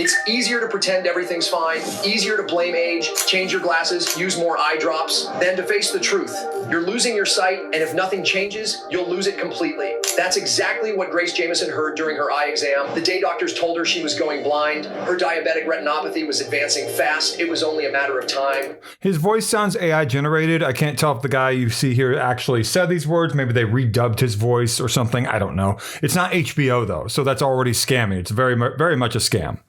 It's easier to pretend everything's fine, easier to blame age, change your glasses, use more eye drops, than to face the truth. You're losing your sight, and if nothing changes, you'll lose it completely. That's exactly what Grace Jamieson heard during her eye exam. The day doctors told her she was going blind, her diabetic retinopathy was advancing fast. It was only a matter of time. His voice sounds AI generated. I can't tell if the guy you see here actually said these words. Maybe they redubbed his voice or something. I don't know. It's not HBO though, so that's already scammy. It's very much a scam.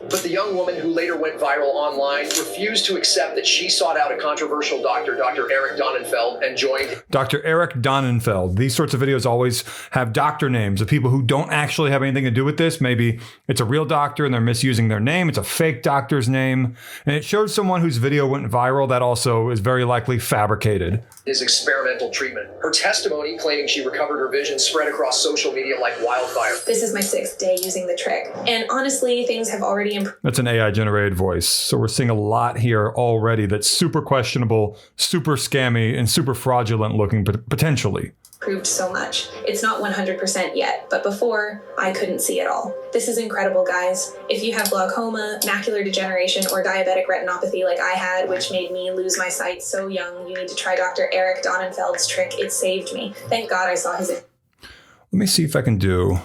But the young woman who later went viral online refused to accept that she sought out a controversial doctor, Dr. Eric Donnenfeld, and joined Dr. Eric Donnenfeld. These sorts of videos always have doctor names of people who don't actually have anything to do with this. Maybe it's a real doctor and they're misusing their name. It's a fake doctor's name. And it shows someone whose video went viral that also is very likely fabricated. His experimental treatment. Her testimony claiming she recovered her vision spread across social media like wildfire. This is my 6th day using the trick. And honestly, things have already improved. That's an AI generated voice. So we're seeing a lot here already that's super questionable, super scammy, and super fraudulent looking potentially. Improved so much. It's not 100% yet, but before, I couldn't see at all. This is incredible, guys. If you have glaucoma, macular degeneration, or diabetic retinopathy like I had, which made me lose my sight so young, you need to try Dr. Eric Donnenfeld's trick. It saved me. Thank God I saw his... Let me see if I can do...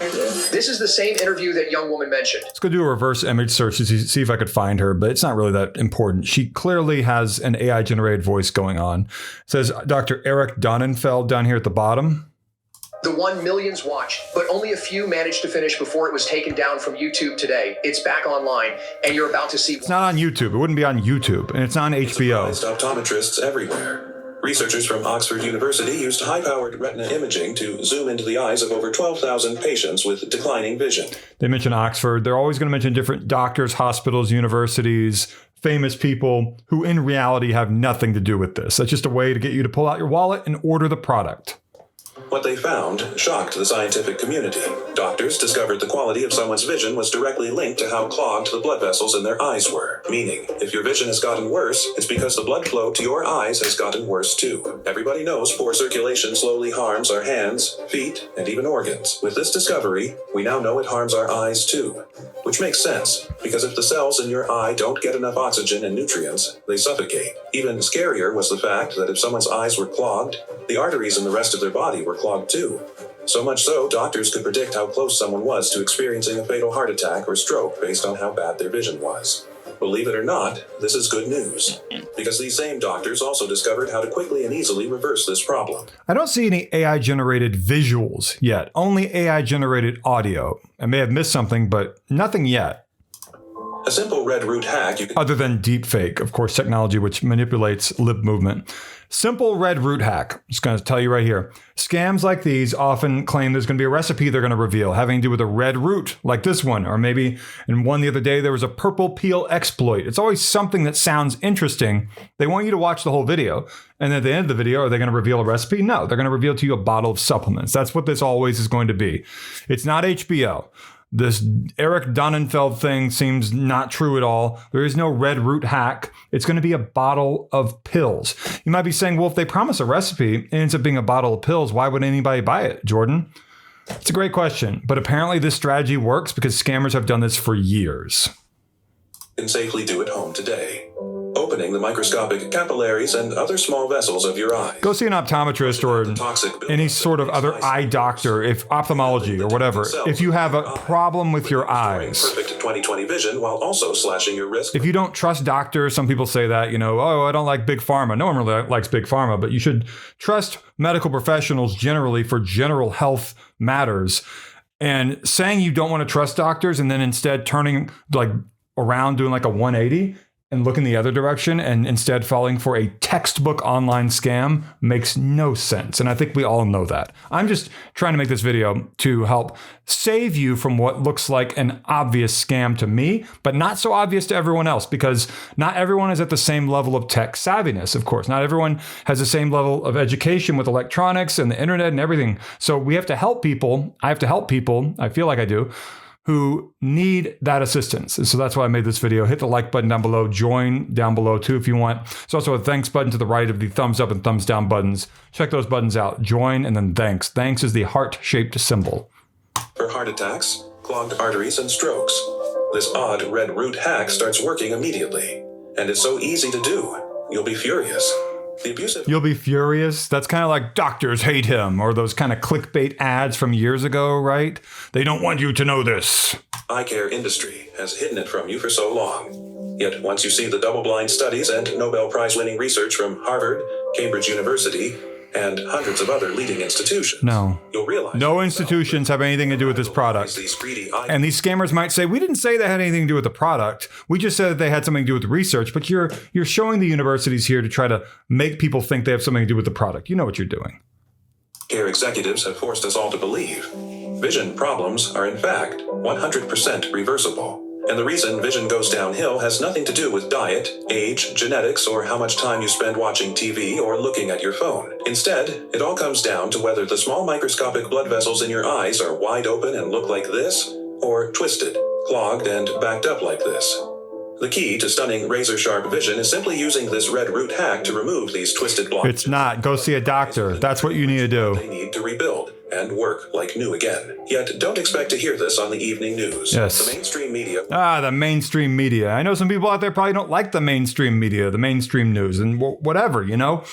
This is the same interview that young woman mentioned. Let's go do a reverse image search to see if I could find her, but it's not really that important. She clearly has an AI generated voice going on. It says Dr. Eric Donnenfeld down here at the bottom. The one millions watched, but only a few managed to finish before it was taken down from YouTube today. It's back online, and you're about to see... It's not on YouTube. It wouldn't be on YouTube, and it's not on HBO. Surprised optometrists everywhere. Researchers from Oxford University used high-powered retina imaging to zoom into the eyes of over 12,000 patients with declining vision. They mention Oxford. They're always going to mention different doctors, hospitals, universities, famous people who in reality have nothing to do with this. That's just a way to get you to pull out your wallet and order the product. What they found shocked the scientific community. Doctors discovered the quality of someone's vision was directly linked to how clogged the blood vessels in their eyes were. Meaning, if your vision has gotten worse, it's because the blood flow to your eyes has gotten worse too. Everybody knows poor circulation slowly harms our hands, feet, and even organs. With this discovery, we now know it harms our eyes too. Which makes sense, because if the cells in your eye don't get enough oxygen and nutrients, they suffocate. Even scarier was the fact that if someone's eyes were clogged, the arteries in the rest of their body were clogged too. So much so, doctors could predict how close someone was to experiencing a fatal heart attack or stroke based on how bad their vision was. Believe it or not, this is good news, because these same doctors also discovered how to quickly and easily reverse this problem. I don't see any AI-generated visuals yet, only AI-generated audio. I may have missed something, but nothing yet. A simple red root hack you can... Other than deepfake, of course, technology which manipulates lip movement. Simple red root hack. I'm just going to tell you right here. Scams like these often claim there's going to be a recipe they're going to reveal having to do with a red root, like this one. Or maybe in one the other day, there was a purple peel exploit. It's always something that sounds interesting. They want you to watch the whole video. And at the end of the video, are they going to reveal a recipe? No, they're going to reveal to you a bottle of supplements. That's what this always is going to be. It's not HBO. This Eric Donnenfeld thing seems not true at all. There is no red root hack. It's going to be a bottle of pills. You might be saying, well, if they promise a recipe and it ends up being a bottle of pills, why would anybody buy it, Jordan? It's a great question, but apparently this strategy works because scammers have done this for years. You can safely do at home today. Opening the microscopic capillaries and other small vessels of your eyes. Go see an optometrist or any sort of other eye doctor, if ophthalmology or whatever, if you have a problem with your eyes. Perfect 20/20 vision while also slashing your risk. If you don't trust doctors, some people say that, oh, I don't like big pharma. No one really likes big pharma, but you should trust medical professionals generally for general health matters. And saying you don't want to trust doctors and then instead turning around doing like a 180 and looking the other direction and instead falling for a textbook online scam makes no sense. And I think we all know that. I'm just trying to make this video to help save you from what looks like an obvious scam to me, but not so obvious to everyone else, because not everyone is at the same level of tech savviness, of course. Not everyone has the same level of education with electronics and the internet and everything. So we have to help people. I have to help people. I feel like I do. Who need that assistance. And so that's why I made this video. Hit the like button down below. Join down below too if you want. There's also a thanks button to the right of the thumbs up and thumbs down buttons. Check those buttons out. Join and then thanks. Thanks is the heart-shaped symbol. For heart attacks, clogged arteries, and strokes. This odd red root hack starts working immediately. And it's so easy to do. You'll be furious. The abusive... You'll be furious. That's kind of like doctors hate him, or those kind of clickbait ads from years ago, right? They don't want you to know this. Eye care industry has hidden it from you for so long. Yet once you see the double-blind studies and Nobel Prize-winning research from Harvard, Cambridge University, and hundreds of other leading institutions, you'll realize no institutions have anything to do with this product. And these scammers might say, we didn't say that had anything to do with the product. We just said that they had something to do with the research. But you're showing the universities here to try to make people think they have something to do with the product. You know what you're doing. Care executives have forced us all to believe vision problems are in fact 100% reversible. And the reason vision goes downhill has nothing to do with diet, age, genetics, or how much time you spend watching TV or looking at your phone. Instead, it all comes down to whether the small microscopic blood vessels in your eyes are wide open and look like this, or twisted, clogged, and backed up like this. The key to stunning razor-sharp vision is simply using this red root hack to remove these twisted blockages. It's not. Go see a doctor. That's what you need to do. They need to rebuild and work like new again. Yet don't expect to hear this on the evening news. Yes. The mainstream media... The mainstream media. I know some people out there probably don't like the mainstream media, the mainstream news, and whatever, you know?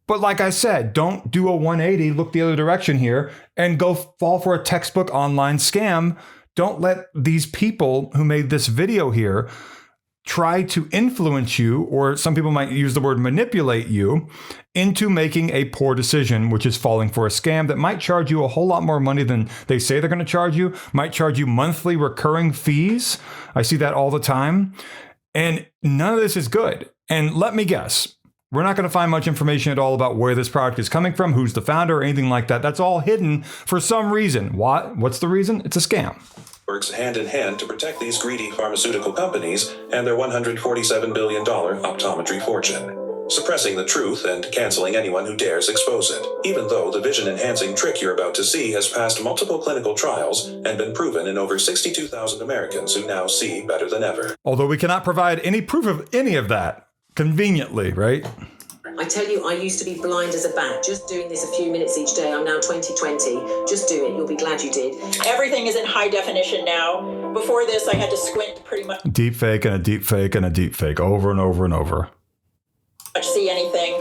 But like I said, don't do a 180, look the other direction here, and go fall for a textbook online scam. Don't let these people who made this video here try to influence you, or some people might use the word manipulate you, into making a poor decision, which is falling for a scam that might charge you a whole lot more money than they say they're going to charge you, might charge you monthly recurring fees. I see that all the time. And none of this is good. And let me guess, we're not going to find much information at all about where this product is coming from, who's the founder, or anything like that. That's all hidden for some reason. What's the reason? It's a scam. Works hand in hand to protect these greedy pharmaceutical companies and their $147 billion optometry fortune, suppressing the truth and canceling anyone who dares expose it, even though the vision-enhancing trick you're about to see has passed multiple clinical trials and been proven in over 62,000 Americans who now see better than ever. Although we cannot provide any proof of any of that, conveniently, right? I tell you, I used to be blind as a bat, just doing this a few minutes each day. I'm now 20/20. Just do it. You'll be glad you did. Everything is in high definition now. Before this, I had to squint pretty much. Deepfake and a deepfake and a deepfake over and over and over. See anything.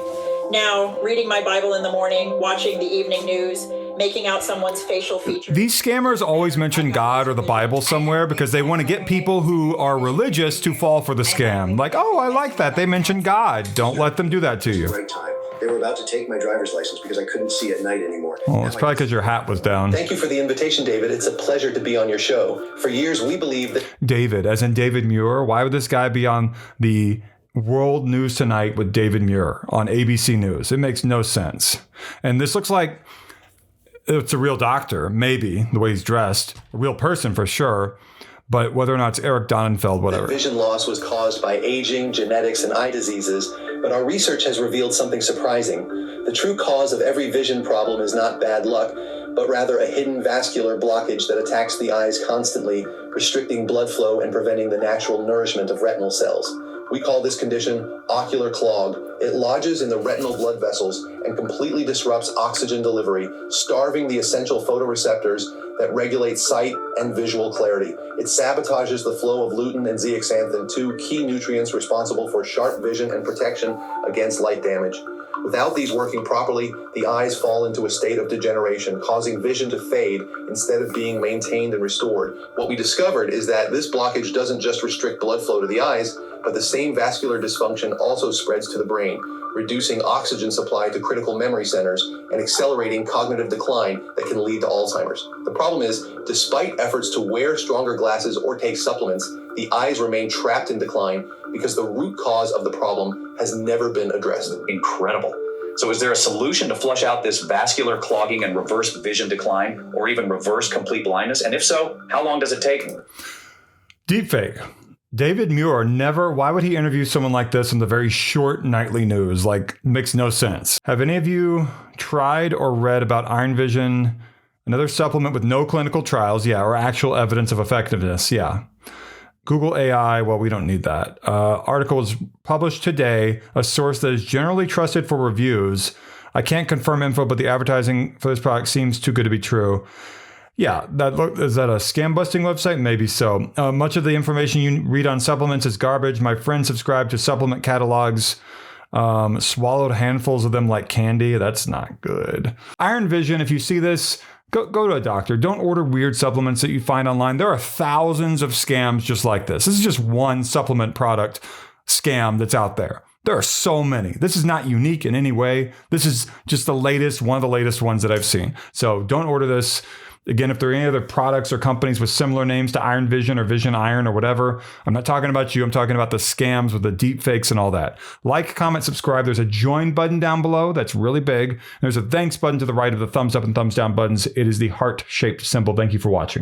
Now, reading my Bible in the morning, watching the evening news, making out someone's facial features. These scammers always mention God or the Bible somewhere because they want to get people who are religious to fall for the scam. Like, oh, I like that. They mentioned God. Don't let them do that to you. Right time. They were about to take my driver's license because I couldn't see at night anymore. Oh, it's probably because your hat was down. Thank you for the invitation, David. It's a pleasure to be on your show. For years, we believe that... David, as in David Muir. Why would this guy be on the World News Tonight with David Muir on ABC News? It makes no sense. And this looks like it's a real doctor, maybe, the way he's dressed. A real person for sure. But whether or not it's Eric Donnenfeld, whatever. Vision loss was caused by aging, genetics, and eye diseases, but our research has revealed something surprising. The true cause of every vision problem is not bad luck, but rather a hidden vascular blockage that attacks the eyes constantly, restricting blood flow and preventing the natural nourishment of retinal cells. We call this condition ocular clog. It lodges in the retinal blood vessels and completely disrupts oxygen delivery, starving the essential photoreceptors that regulate sight and visual clarity. It sabotages the flow of lutein and zeaxanthin, two key nutrients responsible for sharp vision and protection against light damage. Without these working properly, the eyes fall into a state of degeneration, causing vision to fade instead of being maintained and restored. What we discovered is that this blockage doesn't just restrict blood flow to the eyes, but the same vascular dysfunction also spreads to the brain, reducing oxygen supply to critical memory centers and accelerating cognitive decline that can lead to Alzheimer's. The problem is, despite efforts to wear stronger glasses or take supplements, the eyes remain trapped in decline because the root cause of the problem has never been addressed. Incredible. So is there a solution to flush out this vascular clogging and reverse vision decline, or even reverse complete blindness? And if so, how long does it take? Deepfake. David Muir why would he interview someone like this in the very short nightly news? Like, makes no sense. Have any of you tried or read about Iron Vision, another supplement with no clinical trials, or actual evidence of effectiveness? Google AI, well, we don't need that. Article was published today, a source that is generally trusted for reviews. I can't confirm info, but the advertising for this product seems too good to be true. Yeah, is that a scam busting website? Maybe so. Much of the information you read on supplements is garbage. My friend subscribed to supplement catalogs, swallowed handfuls of them like candy. That's not good. Iron Vision, if you see this, go to a doctor. Don't order weird supplements that you find online. There are thousands of scams just like this. This is just one supplement product scam that's out there. There are so many. This is not unique in any way. This is just the latest, one of the latest ones that I've seen. So don't order this. Again, if there are any other products or companies with similar names to Iron Vision or Vision Iron or whatever, I'm not talking about you. I'm talking about the scams with the deepfakes and all that. Like, comment, subscribe. There's a join button down below. That's really big. There's a thanks button to the right of the thumbs up and thumbs down buttons. It is the heart-shaped symbol. Thank you for watching.